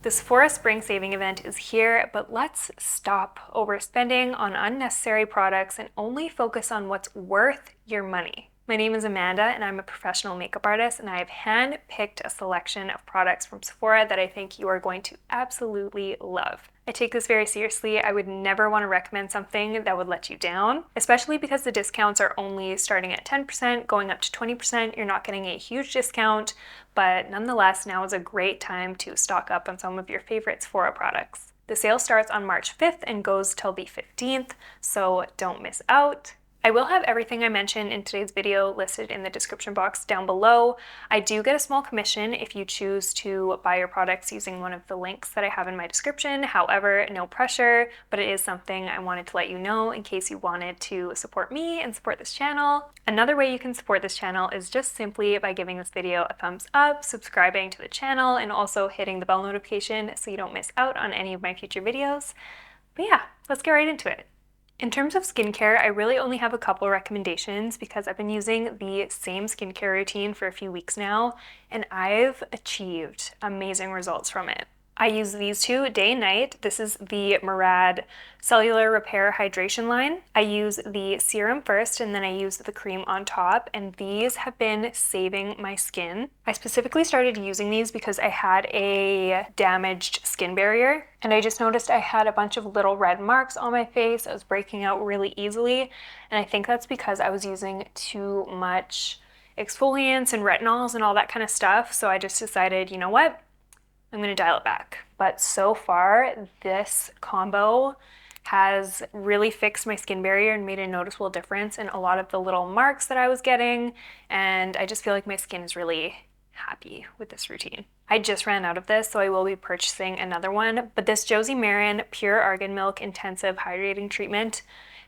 The Sephora Spring Saving event is here, but let's stop overspending on unnecessary products and only focus on what's worth your money. My name is Amanda and I'm a professional makeup artist, and I have hand-picked a selection of products from Sephora that I think you are going to absolutely love. I take this very seriously. I would never want to recommend something that would let you down, especially because the discounts are only starting at 10%, going up to 20%. You're not getting a huge discount, but nonetheless, now is a great time to stock up on some of your favorite Sephora products. The sale starts on March 5th and goes till the 15th, so don't miss out. I will have everything I mentioned in today's video listed in the description box down below. I do get a small commission if you choose to buy your products using one of the links that I have in my description. However, no pressure, but it is something I wanted to let you know in case you wanted to support me and support this channel. Another way you can support this channel is just simply by giving this video a thumbs up, subscribing to the channel, and also hitting the bell notification so you don't miss out on any of my future videos. But yeah, let's get right into it. In terms of skincare, I really only have a couple recommendations because I've been using the same skincare routine for a few weeks now, and I've achieved amazing results from it. I use these two day and night. This is the Murad Cellular Repair Hydration line. I use the serum first and then I use the cream on top, and these have been saving my skin. I specifically started using these because I had a damaged skin barrier, and I just noticed I had a bunch of little red marks on my face. I was breaking out really easily, and I think that's because I was using too much exfoliants and retinols and all that kind of stuff. So I just decided, you know what? I'm gonna dial it back. But so far, this combo has really fixed my skin barrier and made a noticeable difference in a lot of the little marks that I was getting, and I just feel like my skin is really happy with this routine. I just ran out of this, so I will be purchasing another one, but this Josie Maran Pure Argan Milk Intensive Hydrating Treatment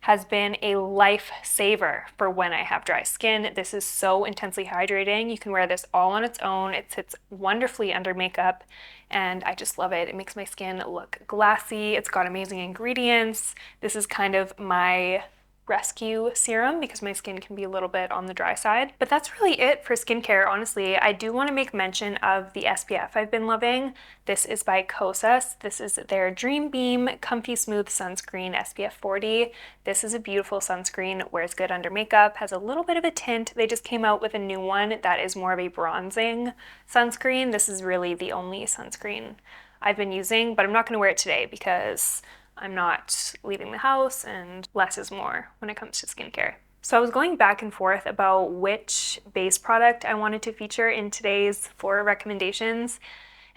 has been a lifesaver for when I have dry skin. This is so intensely hydrating. You can wear this all on its own. It sits wonderfully under makeup, and I just love it. It makes my skin look glassy. It's got amazing ingredients. This is kind of my rescue serum because my skin can be a little bit on the dry side. But that's really it for skincare, honestly. I do want to make mention of the SPF I've been loving. This is by Kosas. This is their Dream Beam Comfy Smooth Sunscreen SPF 40. This is a beautiful sunscreen, wears good under makeup, has a little bit of a tint. They just came out with a new one that is more of a bronzing sunscreen. This is really the only sunscreen I've been using, but I'm not going to wear it today because I'm not leaving the house and less is more when it comes to skincare. So I was going back and forth about which base product I wanted to feature in today's 4 recommendations,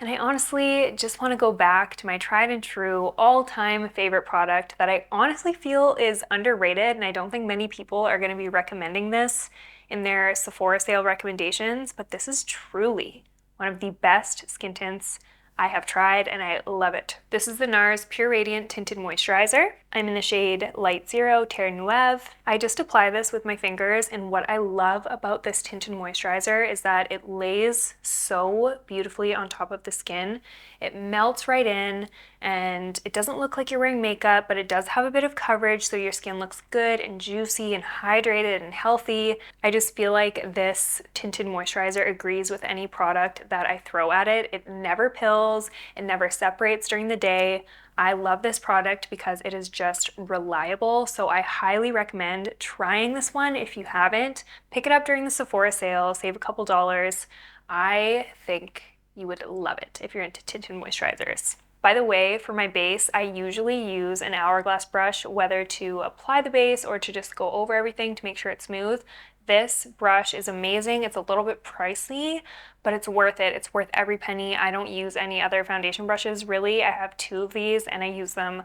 and I honestly just want to go back to my tried and true all-time favorite product that I honestly feel is underrated, and I don't think many people are going to be recommending this in their Sephora sale recommendations, but this is truly one of the best skin tints I have tried, and I love it. This is the NARS Pure Radiant Tinted Moisturizer. I'm in the shade Light Zero Terre Neuve. I just apply this with my fingers, and what I love about this tinted moisturizer is that it lays so beautifully on top of the skin. It melts right in, and it doesn't look like you're wearing makeup, but it does have a bit of coverage, so your skin looks good and juicy and hydrated and healthy. I just feel like this tinted moisturizer agrees with any product that I throw at it. It never pills, it never separates during the day. I love this product because it is just reliable, so I highly recommend trying this one if you haven't. Pick it up during the Sephora sale, save a couple dollars. I think you would love it if you're into tinted moisturizers. By the way, for my base, I usually use an hourglass brush, whether to apply the base or to just go over everything to make sure it's smooth. This brush is amazing. It's a little bit pricey, but it's worth it. It's worth every penny. I don't use any other foundation brushes, really. I have 2 of these and I use them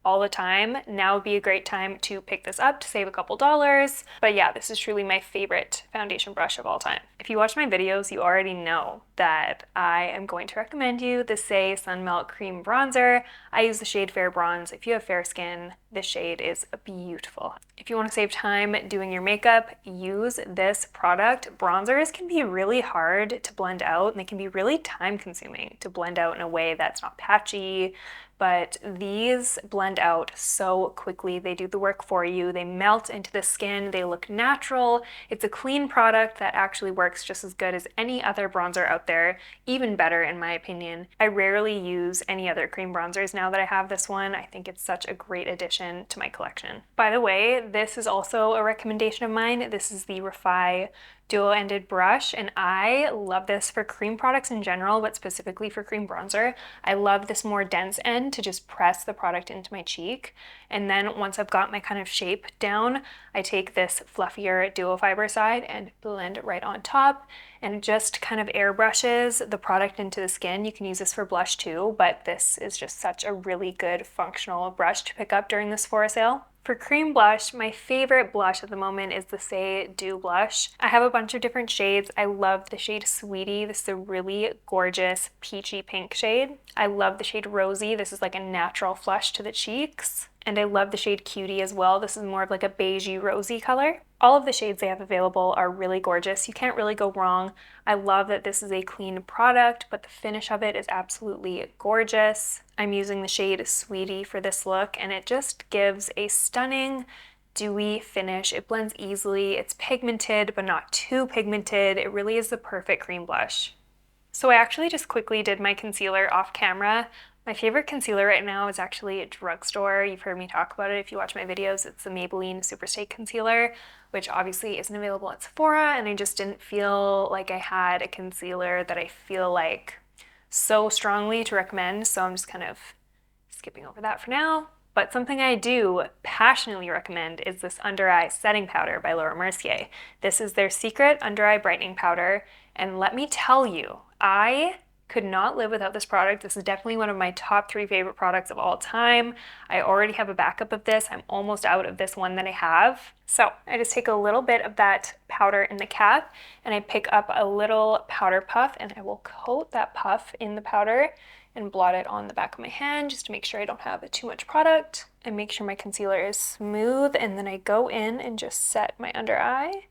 all the time. Now would be a great time to pick this up to save a couple dollars. But yeah, this is truly my favorite foundation brush of all time. If you watch my videos, you already know that I am going to recommend you the Say Sun Melt Cream Bronzer. I use the shade Fair Bronze. If you have fair skin, this shade is beautiful. If you want to save time doing your makeup, use this product. Bronzers can be really hard to blend out, and they can be really time consuming to blend out in a way that's not patchy, but these blend out so quickly. They do the work for you. They melt into the skin. They look natural. It's a clean product that actually works just as good as any other bronzer out there, even better in my opinion. I rarely use any other cream bronzers now that I have this one. I think it's such a great addition to my collection. By the way, this is also a recommendation of mine. This is the Refi dual-ended brush, and I love this for cream products in general, but specifically for cream bronzer. I love this more dense end to just press the product into my cheek, and then once I've got my kind of shape down, I take this fluffier duo fiber side and blend it right on top, and it just kind of airbrushes the product into the skin. You can use this for blush too, but this is just such a really good functional brush to pick up during the Sephora sale. For cream blush, my favorite blush at the moment is the Say Dew blush. I have a bunch of different shades. I love the shade Sweetie. This is a really gorgeous peachy pink shade. I love the shade Rosy. This is like a natural flush to the cheeks. And I love the shade Cutie as well. This is more of like a beigey rosy color. All of the shades they have available are really gorgeous. You can't really go wrong. I love that this is a clean product, but the finish of it is absolutely gorgeous. I'm using the shade Sweetie for this look, and it just gives a stunning dewy finish. It blends easily. It's pigmented, but not too pigmented. It really is the perfect cream blush. So I actually just quickly did my concealer off camera. My favorite concealer right now is actually a drugstore. You've heard me talk about it if you watch my videos. It's the Maybelline Superstay Concealer, which obviously isn't available at Sephora, and I just didn't feel like I had a concealer that I feel like so strongly to recommend, so I'm just kind of skipping over that for now. But something I do passionately recommend is this Under Eye Setting Powder by Laura Mercier. This is their secret under eye brightening powder, and let me tell you, I could not live without this product. This is definitely one of my top 3 favorite products of all time. I already have a backup of this. I'm almost out of this one that I have. So I just take a little bit of that powder in the cap, and I pick up a little powder puff, and I will coat that puff in the powder and blot it on the back of my hand just to make sure I don't have too much product and make sure my concealer is smooth. And then I go in and just set my under eye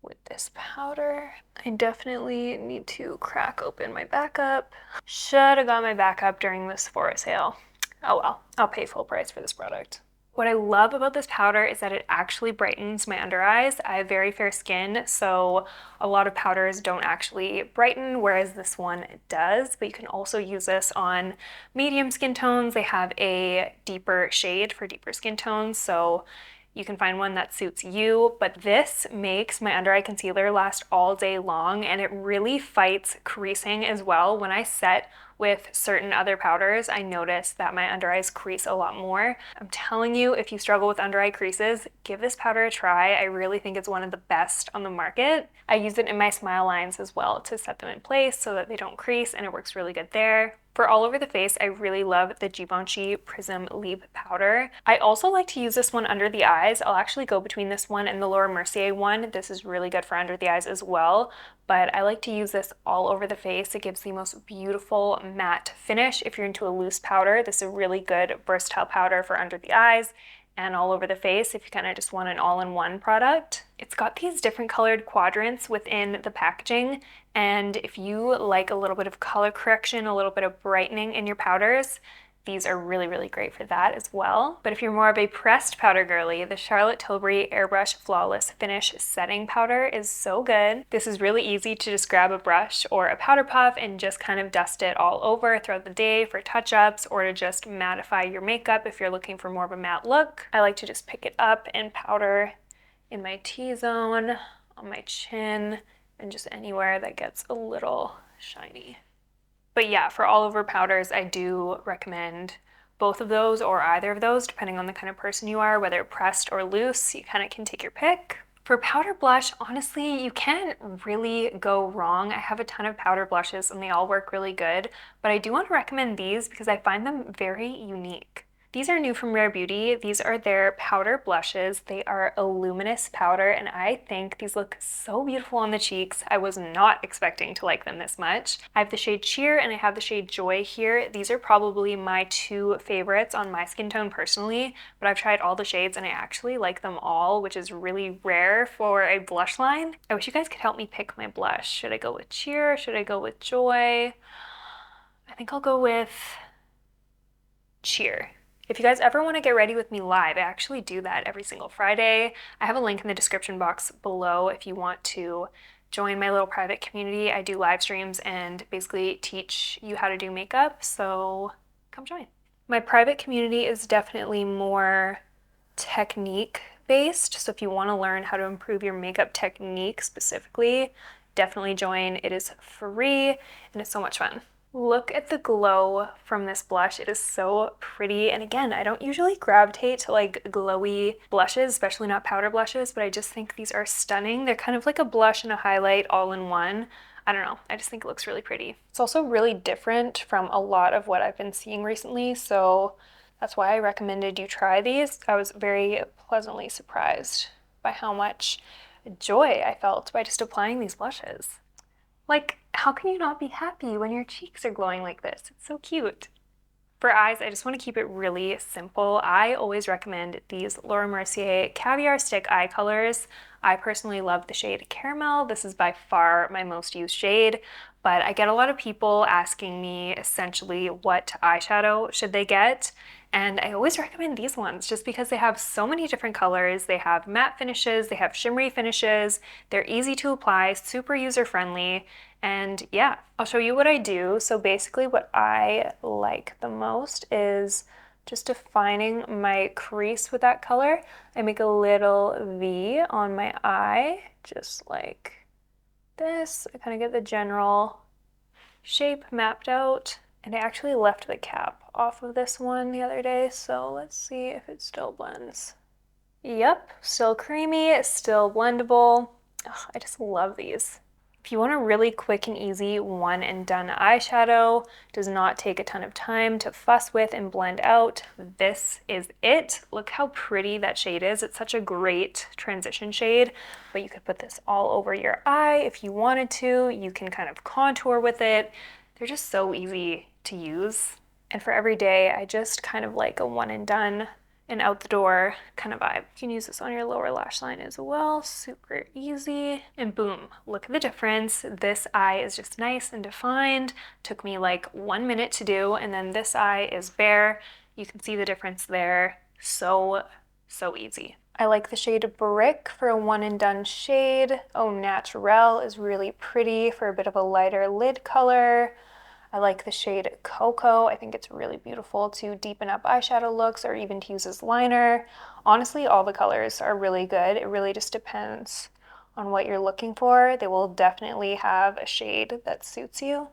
with this powder. I definitely need to crack open my backup. Should have got my backup during the Sephora sale. Oh well, I'll pay full price for this product. What I love about this powder is that it actually brightens my under eyes. I have very fair skin, so a lot of powders don't actually brighten, whereas this one does. But you can also use this on medium skin tones. They have a deeper shade for deeper skin tones, so you can find one that suits you, but this makes my under eye concealer last all day long, and it really fights creasing as well. When I set with certain other powders, I notice that my under eyes crease a lot more. I'm telling you, if you struggle with under eye creases, give this powder a try. I really think it's one of the best on the market. I use it in my smile lines as well to set them in place so that they don't crease, and it works really good there. For all over the face, I really love the Givenchy Prism Leap powder. I also like to use this one under the eyes. I'll actually go between this one and the Laura Mercier one. This is really good for under the eyes as well, but I like to use this all over the face. It gives the most beautiful matte finish. If you're into a loose powder, this is a really good versatile powder for under the eyes and all over the face if you kind of just want an all-in-one product. It's got these different colored quadrants within the packaging, and if you like a little bit of color correction, a little bit of brightening in your powders, these are really, really great for that as well. But if you're more of a pressed powder girly, the Charlotte Tilbury Airbrush Flawless Finish Setting Powder is so good. This is really easy to just grab a brush or a powder puff and just kind of dust it all over throughout the day for touch-ups or to just mattify your makeup if you're looking for more of a matte look. I like to just pick it up and powder in my T-zone, on my chin, and just anywhere that gets a little shiny. But yeah, for all over powders, I do recommend both of those or either of those, depending on the kind of person you are, whether pressed or loose. You kind of can take your pick. For powder blush, honestly, you can't really go wrong. I have a ton of powder blushes and they all work really good, but I do want to recommend these because I find them very unique. These are new from Rare Beauty. These are their powder blushes. They are a luminous powder, and I think these look so beautiful on the cheeks. I was not expecting to like them this much. I have the shade Cheer and I have the shade Joy here. These are probably my 2 favorites on my skin tone personally, but I've tried all the shades and I actually like them all, which is really rare for a blush line. I wish you guys could help me pick my blush. Should I go with Cheer? Should I go with Joy? I think I'll go with cheer. If you guys ever want to get ready with me live, I actually do that every single Friday. I have a link in the description box below if you want to join my little private community. I do live streams and basically teach you how to do makeup, so come join. My private community is definitely more technique based, so if you want to learn how to improve your makeup technique specifically, definitely join. It is free and it's so much fun. Look at the glow from this blush. It is so pretty. And again, I don't usually gravitate to like glowy blushes, especially not powder blushes, but I just think these are stunning. They're kind of like a blush and a highlight all in one. I don't know. I just think it looks really pretty. It's also really different from a lot of what I've been seeing recently, so that's why I recommended you try these. I was very pleasantly surprised by how much joy I felt by just applying these blushes. Like, how can you not be happy when your cheeks are glowing like this? It's so cute. For eyes, I just want to keep it really simple. I always recommend these Laura Mercier Caviar Stick eye colors. I personally love the shade Caramel. This is by far my most used shade, but I get a lot of people asking me essentially what eyeshadow should they get. And I always recommend these ones just because they have so many different colors. They have matte finishes, they have shimmery finishes, they're easy to apply, super user-friendly, and yeah, I'll show you what I do. So basically what I like the most is just defining my crease with that color. I make a little V on my eye, just like this. I kind of get the general shape mapped out. And I actually left the cap off of this one the other day, so let's see if it still blends. Yep, still creamy, still blendable. Ugh, I just love these. If you want a really quick and easy one and done eyeshadow, does not take a ton of time to fuss with and blend out, this is it. Look how pretty that shade is. It's such a great transition shade, but you could put this all over your eye if you wanted to. You can kind of contour with it. They're just so easy to use. And for every day, I just kind of like a one and done and out the door kind of vibe. You can use this on your lower lash line as well, super easy. And boom, look at the difference. This eye is just nice and defined. Took me like 1 minute to do, and then this eye is bare. You can see the difference there. So easy. I like the shade Brick for a one and done shade. Au Naturel is really pretty for a bit of a lighter lid color. I like the shade Cocoa. I think it's really beautiful to deepen up eyeshadow looks or even to use as liner. Honestly, all the colors are really good. It really just depends on what you're looking for. They will definitely have a shade that suits you.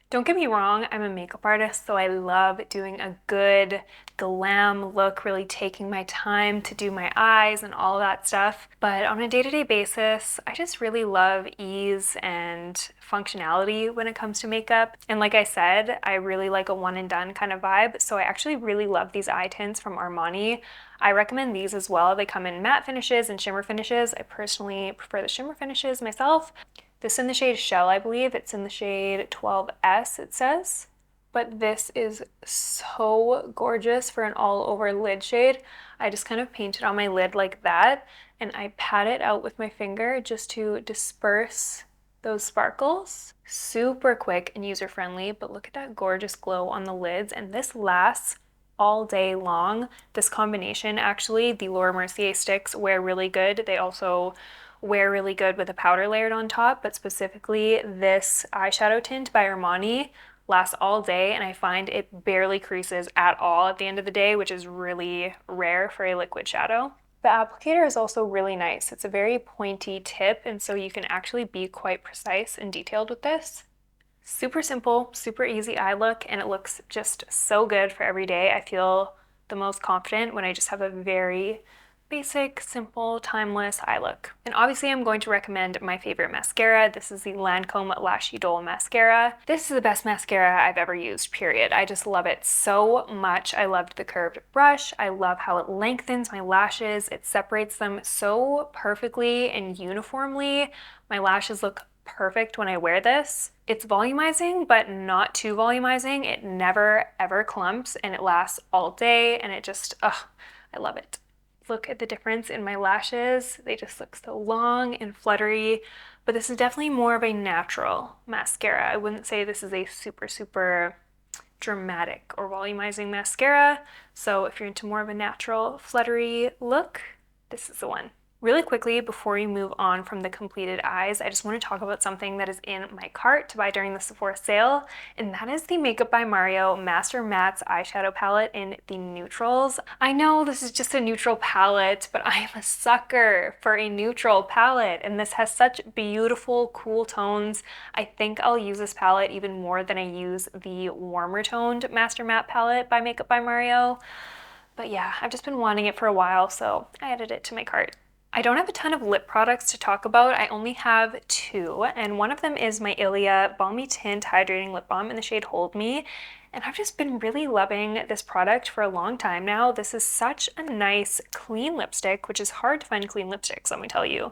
Don't get me wrong, I'm a makeup artist, so I love doing a good glam look, really taking my time to do my eyes and all that stuff. But on a day-to-day basis, I just really love ease and functionality when it comes to makeup. And like I said, I really like a one and done kind of vibe, so I actually really love these eye tints from Armani. I recommend these as well. They come in matte finishes and shimmer finishes. I personally prefer the shimmer finishes myself. This is in the shade Shell, I believe. It's in the shade 12S, it says. But this is so gorgeous for an all-over lid shade. I just kind of paint it on my lid like that, and I pat it out with my finger just to disperse those sparkles. Super quick and user-friendly, but look at that gorgeous glow on the lids, and this lasts all day long. This combination, actually, the Laura Mercier sticks wear really good. They also wear really good with a powder layered on top, but specifically this eyeshadow tint by Armani lasts all day, and I find it barely creases at all at the end of the day, which is really rare for a liquid shadow. The applicator is also really nice. It's a very pointy tip, and so you can actually be quite precise and detailed with this. Super simple, super easy eye look, and it looks just so good for every day. I feel the most confident when I just have a very basic, simple, timeless eye look. And obviously I'm going to recommend my favorite mascara. This is the Lancome Lash Idole Mascara. This is the best mascara I've ever used, period. I just love it so much. I loved the curved brush. I love how it lengthens my lashes. It separates them so perfectly and uniformly. My lashes look perfect when I wear this. It's volumizing, but not too volumizing. It never ever clumps, and it lasts all day, and it just, I love it. Look at the difference in my lashes. They just look so long and fluttery, but this is definitely more of a natural mascara. I wouldn't say this is a super dramatic or volumizing mascara. So if you're into more of a natural, fluttery look, this is the one. Really quickly, before we move on from the completed eyes, I just want to talk about something that is in my cart to buy during the Sephora sale, and that is the Makeup by Mario Master Mattes eyeshadow palette in the neutrals. I know this is just a neutral palette, but I am a sucker for a neutral palette, and this has such beautiful, cool tones. I think I'll use this palette even more than I use the warmer toned Master Matte palette by Makeup by Mario. But yeah, I've just been wanting it for a while, so I added it to my cart. I don't have a ton of lip products to talk about. I only have two, and one of them is my Ilia Balmy Tint Hydrating Lip Balm in the shade Hold Me. And I've just been really loving this product for a long time now. This is such a nice, clean lipstick, which is hard to find clean lipsticks, let me tell you.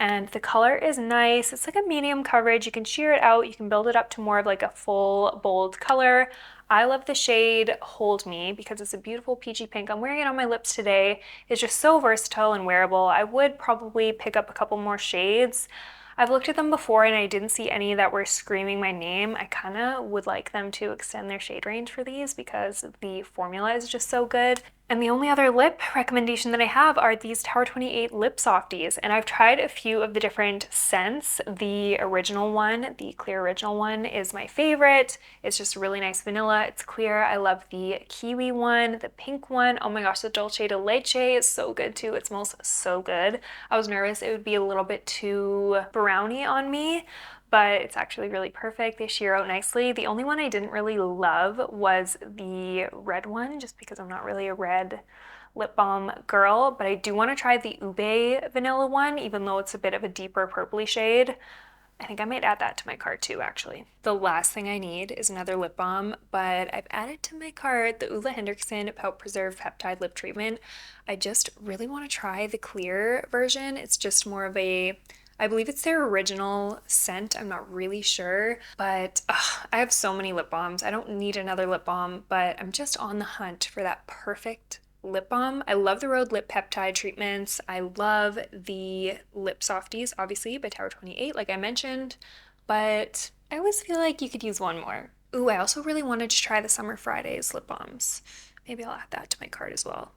And the color is nice. It's like a medium coverage. You can sheer it out. You can build it up to more of like a full, bold color. I love the shade Hold Me because it's a beautiful peachy pink. I'm wearing it on my lips today. It's just so versatile and wearable. I would probably pick up a couple more shades. I've looked at them before and I didn't see any that were screaming my name. I kind of would like them to extend their shade range for these because the formula is just so good. And the only other lip recommendation that I have are these Tower 28 lip softies, and I've tried a few of the different scents. The original one, the clear original one, is my favorite. It's just really nice vanilla. It's clear. I love the kiwi one, the pink one. Oh my gosh, the Dulce de Leche is so good too. It smells so good. I was nervous it would be a little bit too browny on me, but it's actually really perfect. They sheer out nicely. The only one I didn't really love was the red one, just because I'm not really a red lip balm girl, but I do want to try the Ube vanilla one, even though it's a bit of a deeper purpley shade. I think I might add that to my cart too, actually. The last thing I need is another lip balm, but I've added to my cart the Ole Henriksen Pout Preserve Peptide Lip Treatment. I just really want to try the clear version. It's just more of a, I believe it's their original scent. I'm not really sure, but I have so many lip balms. I don't need another lip balm, but I'm just on the hunt for that perfect lip balm. I love the Rhode Lip Peptide treatments. I love the lip softies, obviously, by Tower 28, like I mentioned, but I always feel like you could use one more. Ooh, I also really wanted to try the Summer Fridays lip balms. Maybe I'll add that to my cart as well.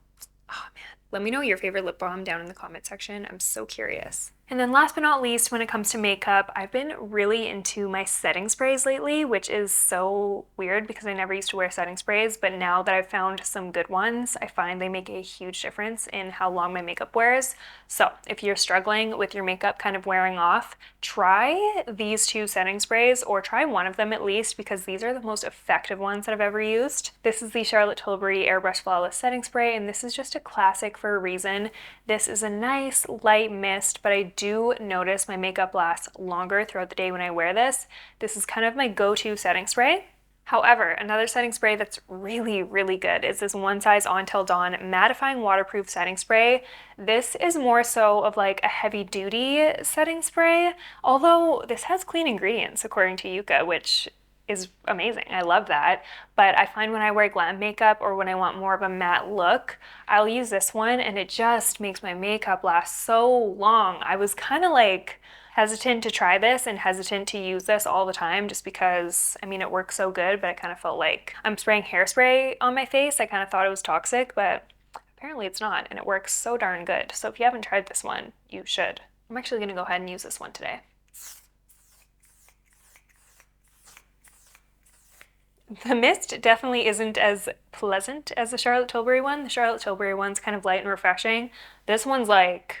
Oh man, let me know your favorite lip balm down in the comment section. I'm so curious. And then last but not least, when it comes to makeup, I've been really into my setting sprays lately, which is so weird because I never used to wear setting sprays, but now that I've found some good ones, I find they make a huge difference in how long my makeup wears. So if you're struggling with your makeup kind of wearing off, try these two setting sprays, or try one of them at least, because these are the most effective ones that I've ever used. This is the Charlotte Tilbury Airbrush Flawless Setting Spray, and this is just a classic for a reason. This is a nice light mist, but I do notice my makeup lasts longer throughout the day when I wear this. This is kind of my go-to setting spray. However, another setting spray that's really, really good is this One Size On Till Dawn Mattifying Waterproof Setting Spray. This is more so of like a heavy-duty setting spray, although this has clean ingredients according to Yuka, which is amazing. I love that. But I find when I wear glam makeup or when I want more of a matte look, I'll use this one and it just makes my makeup last so long. I was kind of like hesitant to try this and hesitant to use this all the time just because, I mean, it works so good, but I kind of felt like I'm spraying hairspray on my face. I kind of thought it was toxic, but apparently it's not, and it works so darn good. So if you haven't tried this one, you should. I'm actually gonna go ahead and use this one today. The mist definitely isn't as pleasant as the Charlotte Tilbury one. The Charlotte Tilbury one's kind of light and refreshing. This one's like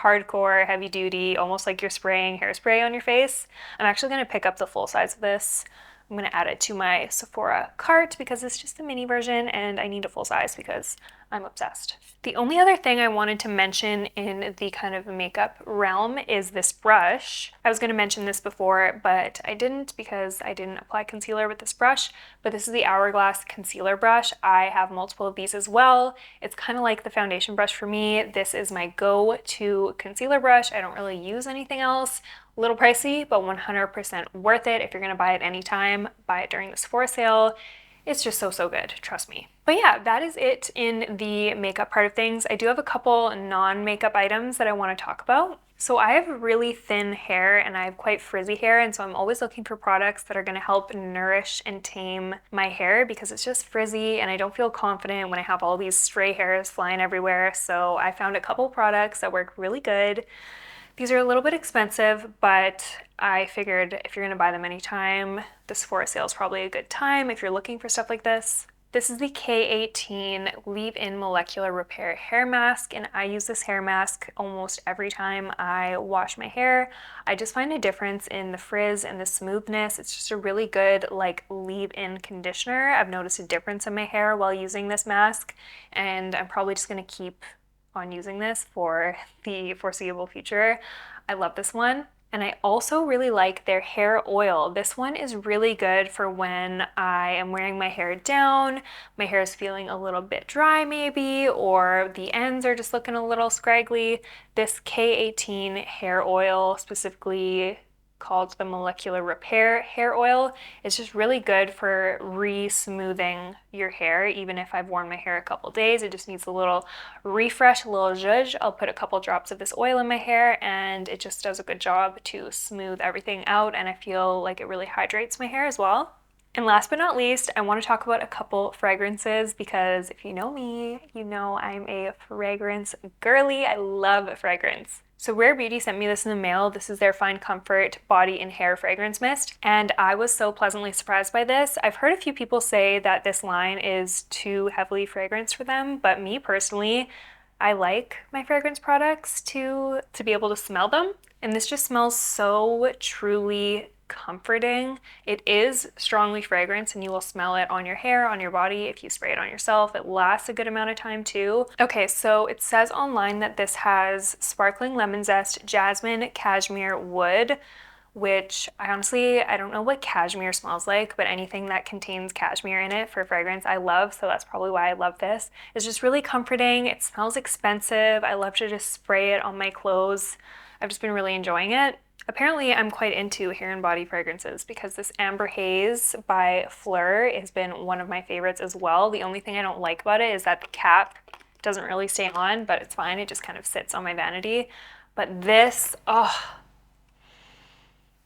hardcore, heavy duty, almost like you're spraying hairspray on your face. I'm actually going to pick up the full size of this. I'm going to add it to my Sephora cart because it's just a mini version and I need a full size because I'm obsessed. The only other thing I wanted to mention in the kind of makeup realm is this brush. I was going to mention this before, but I didn't because I didn't apply concealer with this brush, but this is the Hourglass concealer brush. I have multiple of these as well. It's kind of like the foundation brush for me. This is my go-to concealer brush. I don't really use anything else. A little pricey, but 100% worth it. If you're going to buy it anytime, buy it during the Sephora sale. It's just so good, trust me. But yeah, that is it in the makeup part of things. I do have a couple non-makeup items that I want to talk about. So I have really thin hair and I have quite frizzy hair, and so I'm always looking for products that are going to help nourish and tame my hair because it's just frizzy and I don't feel confident when I have all these stray hairs flying everywhere. So I found a couple products that work really good. These are a little bit expensive, but I figured if you're going to buy them anytime, the Sephora sale is probably a good time if you're looking for stuff like this. This is the K18 Leave-In Molecular Repair Hair Mask, and I use this hair mask almost every time I wash my hair. I just find a difference in the frizz and the smoothness. It's just a really good like leave-in conditioner. I've noticed a difference in my hair while using this mask, and I'm probably just gonna keep on using this for the foreseeable future. I love this one. And I also really like their hair oil. This one is really good for when I am wearing my hair down, my hair is feeling a little bit dry maybe, or the ends are just looking a little scraggly. This K18 hair oil, specifically called the Molecular Repair Hair Oil, is just really good for re-smoothing your hair. Even if I've worn my hair a couple days, it just needs a little refresh, a little zhuzh. I'll put a couple drops of this oil in my hair and it just does a good job to smooth everything out, and I feel like it really hydrates my hair as well. And last but not least, I want to talk about a couple fragrances because if you know me, you know I'm a fragrance girly. I love fragrance. So Rare Beauty sent me this in the mail. This is their Fine Comfort Body and Hair Fragrance Mist, and I was so pleasantly surprised by this. I've heard a few people say that this line is too heavily fragranced for them, but me personally, I like my fragrance products to be able to smell them, and this just smells so truly comforting. It is strongly fragranced and you will smell it on your hair, on your body. If you spray it on yourself, it lasts a good amount of time too. Okay, so it says online that this has sparkling lemon zest, jasmine, cashmere, wood, which I don't know what cashmere smells like, but anything that contains cashmere in it for fragrance I love, so that's probably why I love this. It's just really comforting. It smells expensive. I love to just spray it on my clothes. I've just been really enjoying it. Apparently, I'm quite into hair and body fragrances because this Amber Haze by Fleur has been one of my favorites as well. The only thing I don't like about it is that the cap doesn't really stay on, but it's fine. It just kind of sits on my vanity. But this,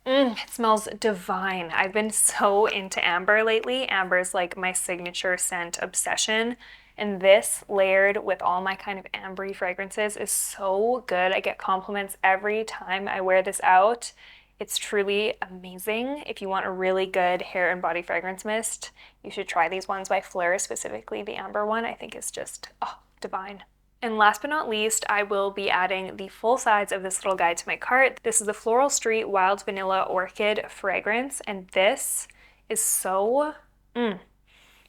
it smells divine. I've been so into amber lately. Amber is like my signature scent obsession. And this layered with all my kind of ambery fragrances is so good. I get compliments every time I wear this out. It's truly amazing. If you want a really good hair and body fragrance mist, you should try these ones by Fleur, specifically the amber one. I think is just, divine. And last but not least, I will be adding the full size of this little guide to my cart. This is the Floral Street Wild Vanilla Orchid fragrance, and this is so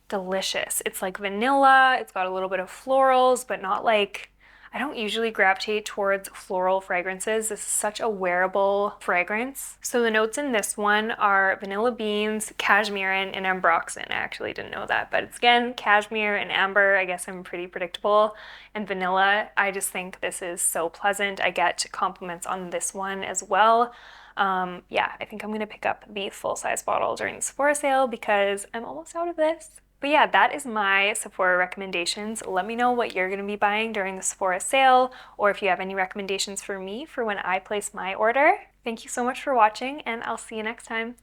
delicious. It's like vanilla, it's got a little bit of florals, but not like, I don't usually gravitate towards floral fragrances. This is such a wearable fragrance. So the notes in this one are vanilla beans, cashmere, and ambroxan. I actually didn't know that, but it's again, cashmere and amber. I guess I'm pretty predictable. And vanilla, I just think this is so pleasant. I get compliments on this one as well. Yeah, I think I'm gonna pick up the full-size bottle during the Sephora sale because I'm almost out of this. But yeah, that is my Sephora recommendations. Let me know what you're going to be buying during the Sephora sale, or if you have any recommendations for me for when I place my order. Thank you so much for watching, and I'll see you next time.